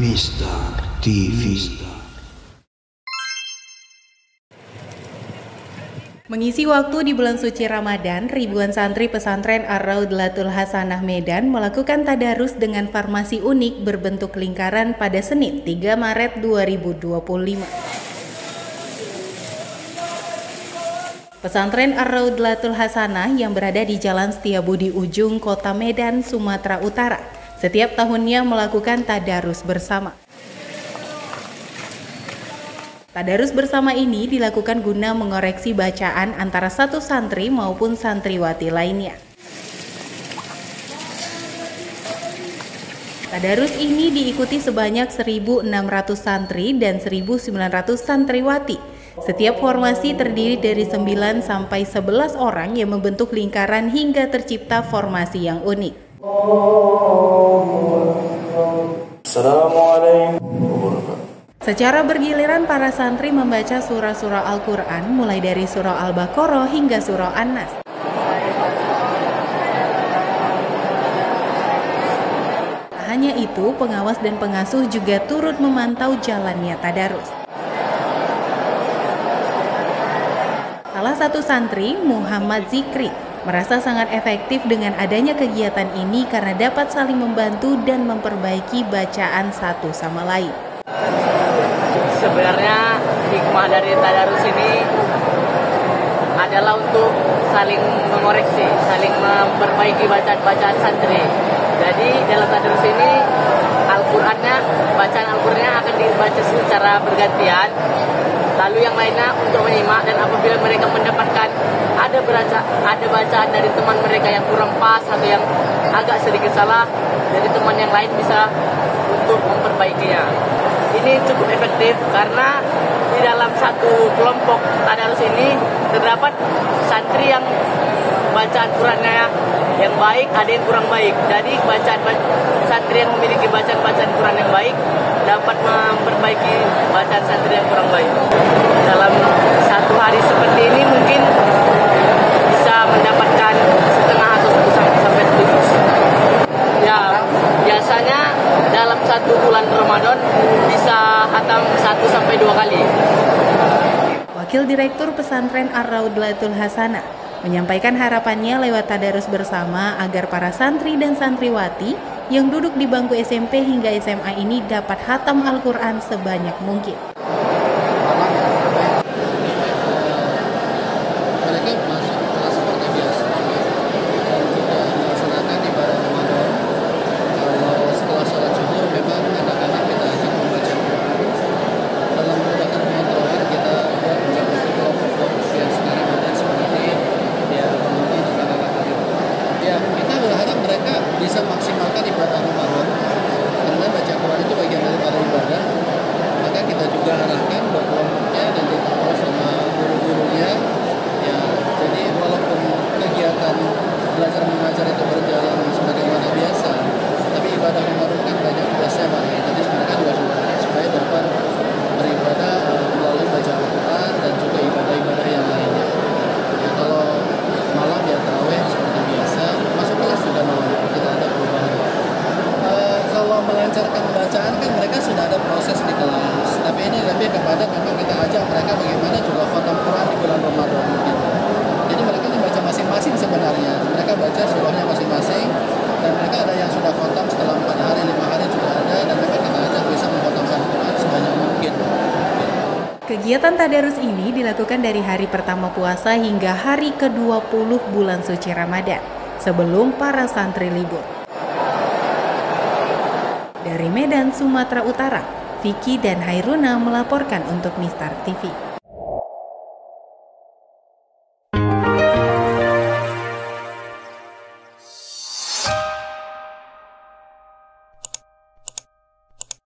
Mistar TV. Mengisi waktu di bulan suci Ramadan, ribuan santri pesantren Ar-Raudlatul Hasanah Medan melakukan tadarus dengan farmasi unik berbentuk lingkaran pada Senin 3 Maret 2025. Pesantren Ar-Raudlatul Hasanah yang berada di Jalan Setiabudi Ujung, Kota Medan, Sumatera Utara, setiap tahunnya melakukan tadarus bersama. Tadarus bersama ini dilakukan guna mengoreksi bacaan antara satu santri maupun santriwati lainnya. Tadarus ini diikuti sebanyak 1.600 santri dan 1.900 santriwati. Setiap formasi terdiri dari 9 sampai 11 orang yang membentuk lingkaran hingga tercipta formasi yang unik. Secara bergiliran para santri membaca surah-surah Al-Quran mulai dari surah Al-Baqarah hingga surah An-Nas. Tak hanya itu, pengawas dan pengasuh juga turut memantau jalannya tadarus. Salah satu santri, Muhammad Zikri, merasa sangat efektif dengan adanya kegiatan ini karena dapat saling membantu dan memperbaiki bacaan satu sama lain. Sebenarnya hikmah dari tadarus ini adalah untuk saling mengoreksi, saling memperbaiki bacaan santri. Jadi dalam tadarus ini bacaan Al-Qur'annya akan dibaca secara bergantian. Lalu yang lainnya untuk menyimak, dan apabila mereka mendapatkan ada bacaan dari teman mereka yang kurang pas atau yang agak sedikit salah, dari teman yang lain bisa untuk memperbaikinya. Ini cukup efektif karena di dalam satu kelompok tadarus ini terdapat santri yang bacaan Qur'annya yang baik, ada yang kurang baik. Jadi santri yang memiliki bacaan Qur'an yang baik dapat memperbaiki bacaan santri yang kurang baik. Dalam satu hari seperti ini mungkin bisa mendapatkan setengah atau 1 sampai 7. Ya, biasanya dalam satu bulan Ramadan bisa khatam 1 sampai 2 kali. Wakil Direktur Pesantren Ar-Raudlatul Hasanah menyampaikan harapannya lewat tadarus bersama agar para santri dan santriwati yang duduk di bangku SMP hingga SMA ini dapat khatam Al-Quran sebanyak mungkin. Bisa maksimalkan ibadah Ramadan karena baca Quran itu bagian daripada ibadah. Maka kita juga arahkan buat kelompoknya dan dikawal sama guru-gurunya. Ya, jadi walaupun kegiatan belajar mengajar itu berjalan sebagaimana biasa, tapi ibadah Ramadan kan banyak plusnya Pak. Jadi mereka juga supaya dapat beribadah melalui baca Al-Quran dan juga ibadah-ibadah yang lainnya. Ya, kalau malam ya tarawih seperti biasa, masuk kelas juga malam. Kalau melancarkan bacaan kan mereka sudah ada proses di kelas, tapi ini lebih kepada memang kita ajak mereka bagaimana juga khatam Quran di bulan Ramadan gitu. Jadi mereka ini baca masing-masing sebenarnya, mereka baca surahnya masing-masing, dan mereka ada yang sudah khatam setelah 4 hari, 5 hari juga ada, dan memang kita ajak bisa mengkhatamkan Quran sebanyak mungkin. Kegiatan tadarus ini dilakukan dari hari pertama puasa hingga hari ke-20 bulan suci Ramadan, sebelum para santri libur. Dari Medan, Sumatera Utara, Vicky dan Hairuna melaporkan untuk Mistar TV.